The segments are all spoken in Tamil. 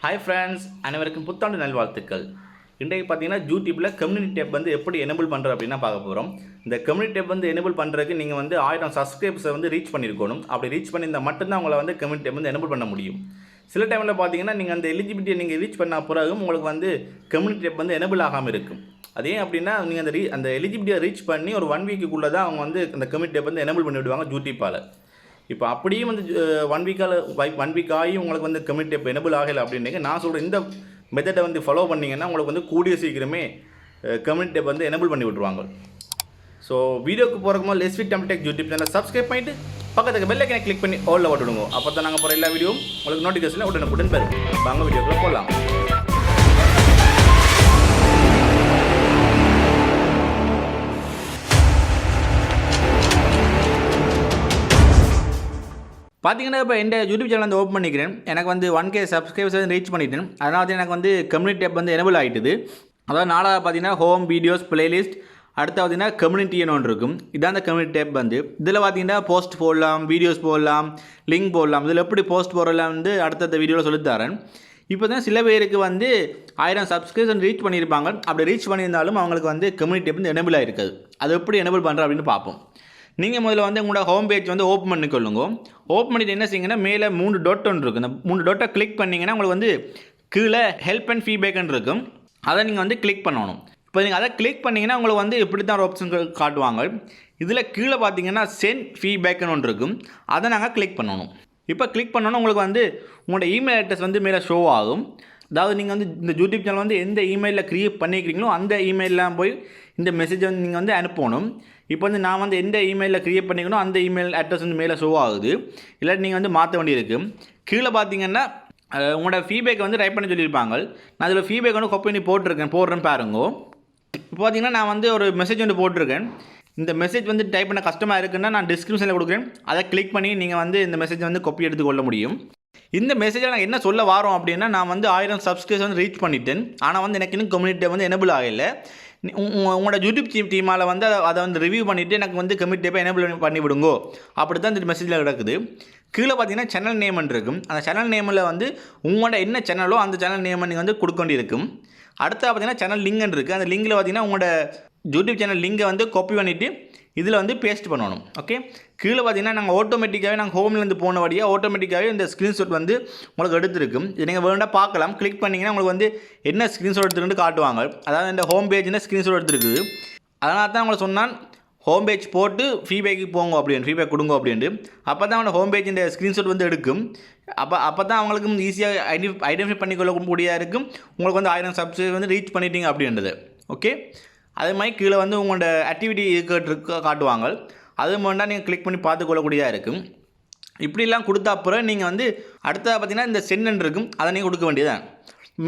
Hi friends, அனைவருக்கும் புத்தாண்டு நல்வாழ்த்துக்கள். இன்றைக்கு பார்த்தீங்கன்னா யூடியூப்ல கம்யூனிட்டி டேப் வந்து எப்படி எனேபிள் பண்றது அப்படினா பார்க்க போறோம். இந்த கம்யூனிட்டி டேப் வந்து எனேபிள் பண்றதுக்கு நீங்க வந்து 1000 சப்ஸ்கிரைபர்ஸ் வந்து ரீச் பண்ணிருக்கணும். அப்படி ரீச் பண்ணிருந்தா மட்டும் தான் உங்களை வந்து கம்யூனிட்டி டேப் வந்து எனேபிள் பண்ண முடியும். சில டைம்ல பாத்தீங்கன்னா நீங்க அந்த எலிஜிபிலிட்டியை நீங்க ரீச் பண்ண பிறகு உங்களுக்கு வந்து கம்யூனிட்டி டேப் வந்து எனேபிள் ஆகாம இருக்கும். அதே அப்படினா நீங்க அந்த எலிஜிபிலிட்டியை ரீச் பண்ணி ஒரு 1 வீக்குக்குள்ள தான் அவங்க வந்து அந்த கம்யூனிட்டி டேப் வந்து எனேபிள் பண்ணி விடுவாங்க யூடியூப்பால. இப்போ அப்படியே வந்து 1 வீக் ஆகி உங்களுக்கு வந்து கம்யூனிட்டி டேப் எனேபிள் ஆகலை அப்படின்னீங்க நான் சொல்கிறேன் இந்த மெத்தடை வந்து ஃபாலோ பண்ணிங்கன்னா உங்களுக்கு வந்து கூடிய சீக்கிரமே கம்யூனிட்டி டேப் வந்து எனேபிள் பண்ணி விட்டுருவாங்க. ஸோ வீடியோக்கு போகிறக்கு போது let's with tech YouTube channel subscribe பண்ணிட்டு பக்கத்துக்கு பெல் ஐக்கனை கிளிக் பண்ணி ஆல்ல விட்டுடுங்க. அப்போ தான் நாங்கள் போகிற எல்லா வீடியோவும் உங்களுக்கு நோட்டிஃபிகேஷனில் உடனுக்குடன் பெறும். வாங்க வீடியோக்குள்ளே போகலாம். பார்த்தீங்கன்னா இப்போ இந்த யூடியூப் சேனல் வந்து ஓப்பன் பண்ணிக்கிறேன். எனக்கு வந்து 1K சப்ஸ்கிரைபர்ஸ் வந்து ரீச் பண்ணிட்டேன். அதனால வந்து எனக்கு வந்து கம்யூனிட்டி டேப் வந்து எனேபிள் ஆகிட்டுது. அதாவது நாளாக பார்த்தீங்கன்னா ஹோம் வீடியோஸ் பிளேலிஸ்ட் அடுத்து பார்த்தீங்கன்னா கம்யூனிட்டின்னு ஒன்று இருக்கும். இதான் அந்த கம்யூனிட்டி டேப் வந்து இதில் பார்த்தீங்கன்னா போஸ்ட் போடலாம், வீடியோஸ் போடலாம், லிங்க் போடலாம். இதில் எப்படி போஸ்ட் போடலாம் வந்து அடுத்தடுத்த வீடியோவில் சொல்லித்தரேன். இப்போ தான் சில பேருக்கு வந்து 1000 சப்ஸ்கிரைபர்ஸ் ரீச் பண்ணியிருப்பாங்க. அப்படி ரீச் பண்ணியிருந்தாலும் அவங்களுக்கு வந்து கம்யூனிட்டி டேப் வந்து எனேபிள் ஆகிருக்காது. அது எப்படி எனேபிள் பண்ணுறேன் அப்படின்னு பார்ப்போம். நீங்கள் முதல்ல வந்து உங்களோட ஹோம் பேஜ் வந்து ஓப்பன் பண்ணிக்கொள்ளுங்க. ஓப்பன் பண்ணிவிட்டு என்ன செய்யுங்கன்னா மேலே 3 டாட் ஒன்று இருக்குது. அந்த 3 டாட்டை கிளிக் பண்ணிங்கன்னா உங்களுக்கு வந்து கீழே ஹெல்ப் அண்ட் ஃபீட்பேக்னு இருக்கும். அதை நீங்கள் வந்து கிளிக் பண்ணணும். இப்போ நீங்கள் அதை கிளிக் பண்ணிங்கன்னா உங்களுக்கு வந்து இப்படி தான் ஒரு ஆப்ஷன் காட்டுவாங்க. இதில் கீழே பார்த்தீங்கன்னா சென்ட் ஃபீட்பேக்னு ஒன்று இருக்கும். அதை நாங்கள் கிளிக் பண்ணணும். இப்போ கிளிக் பண்ணோன்னா உங்களுக்கு வந்து உங்களோட இமெயில் அட்ரஸ் வந்து மேலே ஷோ ஆகும். அதாவது நீங்கள் வந்து இந்த யூடியூப் சேனல் வந்து எந்த இமெயிலில் க்ரியேட் பண்ணிக்கிறீங்களோ அந்த இமெயிலெலாம் போய் இந்த மெசேஜை வந்து நீங்கள் வந்து அனுப்பணும். இப்போ வந்து நான் வந்து எந்த இமெயிலில் க்ரியேட் பண்ணிக்கணும் அந்த இமெயில் அட்ரஸ் வந்து மேலே ஷோ ஆகுது. இல்லாட்டி நீங்கள் வந்து மாற்ற வேண்டியிருக்கு. கீழே பார்த்தீங்கன்னா உங்களோட ஃபீட்பேக் வந்து டைப் பண்ணி சொல்லியிருப்பாங்க. நான் அதில் ஃபீட்பேக் வந்து காப்பி பண்ணி போடுறேன்னு பாருங்க. இப்போ பார்த்தீங்கன்னா நான் வந்து ஒரு மெசேஜ் வந்து போட்டிருக்கேன். இந்த மெசேஜ் வந்து டைப் பண்ண கஷ்டமாக இருக்குன்னா நான் டிஸ்கிரிப்ஷனில் கொடுக்குறேன். அதை கிளிக் பண்ணி நீங்கள் வந்து இந்த மெசேஜை வந்து காப்பி எடுத்துக்கொள்ள முடியும். இந்த மெசேஜில் நான் என்ன சொல்ல வரோம் அப்படின்னா நான் வந்து 1000 சப்ஸ்கிரைபர்ஸ் வந்து ரீச் பண்ணிட்டேன். ஆனால் வந்து எனக்கு இன்னும் கம்யூனிட்டி வந்து எனேபிள் ஆகலை. உங்களோட யூடியூப் டீமால் வந்து அதை வந்து ரிவ்யூ பண்ணிவிட்டு எனக்கு வந்து கம்யூனிட்டி டேப்பை எனேபிள் பண்ணி விடுங்கோ. அப்படி தான் இந்த மெசேஜில் கிடக்குது. கீழே பார்த்தீங்கன்னா சேனல் நேம்னு இருக்கும். அந்த சேனல் நேமில் வந்து உங்களோட என்ன சேனலோ அந்த சேனல் நேமை நீங்கள் வந்து கொடுக்க வேண்டியிருக்கும். அடுத்து பார்த்தீங்கன்னா சேனல் லிங்க்னு இருக்குது. அந்த லிங்கில் பார்த்தீங்கன்னா உங்களோட யூடியூப் சேனல் லிங்கை வந்து காப்பி பண்ணிவிட்டு இதில் வந்து பேஸ்ட் பண்ணணும். ஓகே, கீழே பார்த்தீங்கன்னா நாங்கள் ஆட்டோமேட்டிக்காகவே நாங்கள் ஹோம்லேருந்து போனபடியாக ஆட்டோமேட்டிக்காகவே இந்த ஸ்க்ரீன்ஷாட் வந்து உங்களுக்கு எடுத்துருக்கும். இது நீங்கள் வேண்டாம் பார்க்கலாம். கிளிக் பண்ணிங்கன்னா உங்களுக்கு வந்து என்ன ஸ்க்ரீன்ஷாட் எடுத்துகிட்டு காட்டுவாங்க. அதாவது இந்த ஹோம் பேஜில் ஸ்க்ரீன்ஷாட் எடுத்துருக்குது. அதனால தான் உங்களை சொன்னால் ஹோம் பேஜ் போட்டு ஃபீட்பேக்கு போங்க அப்படின்னு ஃபீட்பேக் கொடுங்க அப்படின்ட்டு. அப்போ தான் அவங்களோட ஹோம் பேஜ் இந்த ஸ்க்ரீன்ஷாட் வந்து எடுக்கும். அப்போ தான் அவங்களுக்கு ஈஸியாக ஐடென்டிஃபை பண்ணிக்கொள்ளக்கூடியதாக இருக்கும். உங்களுக்கு வந்து 1000 சப்ஸ்கிரைபர் வந்து ரீச் பண்ணிட்டீங்க அப்படின்றது. ஓகே, அதே மாதிரி கீழே வந்து உங்களோட ஆக்டிவிட்டி காட்டுவாங்க. அது மட்டும் நீங்கள் கிளிக் பண்ணி பார்த்துக்கொள்ளக்கூடியதாக இருக்கும். இப்படிலாம் கொடுத்த அப்புறம் நீங்கள் வந்து அடுத்ததாக பார்த்தீங்கன்னா இந்த சென்ட் இருக்கும். அதை நீங்கள் கொடுக்க வேண்டியதான்.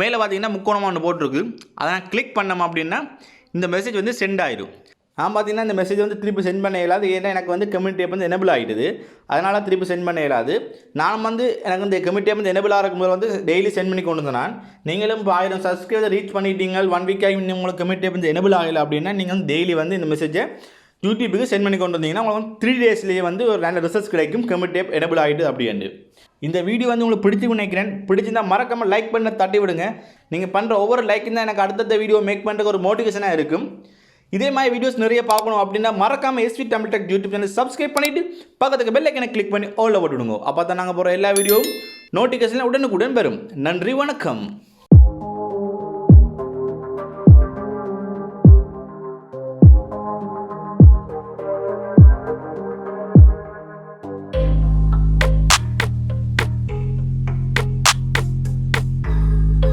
மேலே பார்த்தீங்கன்னா முக்கோணமாக ஒன்று போட்டிருக்கு. அதை நான் கிளிக் பண்ணோம் அப்படின்னா இந்த மெசேஜ் வந்து சென்ட் ஆயிடும். நான் பார்த்தீங்கன்னா இந்த மெசேஜ் வந்து திருப்பி சென்ட் பண்ண இயலாது. ஏன்னா எனக்கு வந்து கம்யூனிட்டி டேப் வந்து எனேபிள் ஆகிடுது. அதனால் திருப்பி சென்ட் பண்ண இயலாது. நான் வந்து எனக்கு இந்த கம்யூனிட்டி டேப் வந்து எனேபிள் ஆகும்போது வந்து டெய்லி சென்ட் பண்ணி கொண்டு வந்தேன். நான் நீங்களும் இப்போ 1000 சப்ஸ்கிரைபர் ரீச் பண்ணிட்டீங்க 1 வீக்காக இன்னும் உங்களுக்கு கம்யூனிட்டி டேப் வந்து எனேபிள் ஆகலை அப்படின்னா நீங்கள் வந்து டெய்லி வந்து இந்த மெசேஜை யூடியூபுக்கு சென்ட் பண்ணி கொண்டு வந்தீங்கன்னா உங்களுக்கு வந்து 3 டேஸ்லேயே வந்து ஒரு நல்ல ரிசல்ட்ஸ் கிடைக்கும். கம்யூனிட்டி டேப் எனேபிள் ஆகிடுது அப்படின்ட்டு. இந்த வீடியோ வந்து உங்களுக்கு பிடிச்சி நினைக்கிறேன். பிடிச்சிருந்தால் மறக்காமல் லைக் பண்ண தட்டி விடுங்க. நீங்கள் பண்ணுற ஒவ்வொரு லைக்கும் தான் எனக்கு அடுத்தடுத்த வீடியோ மேக் பண்ணுறதுக்கு ஒரு மோட்டிவேஷனாக இருக்கும். இதே மாதிரி வீடியோஸ் நிறைய பார்க்கணும் அப்படின்னா மறக்காமல் 𝐸𝐻 யூடியூப் சேனல் சப்ஸ்கிரைப் பண்ணிவிட்டு பக்கத்துக்கு பெல் ஐக்கனை கிளிக் பண்ணி ஆல்ல போட்டுவிடுங்க. அப்போ தான் நாங்கள் போகிற எல்லா வீடியோவும் நோட்டிஃபிகேஷனில் உடனுக்குடன் பெறும். நன்றி, வணக்கம்.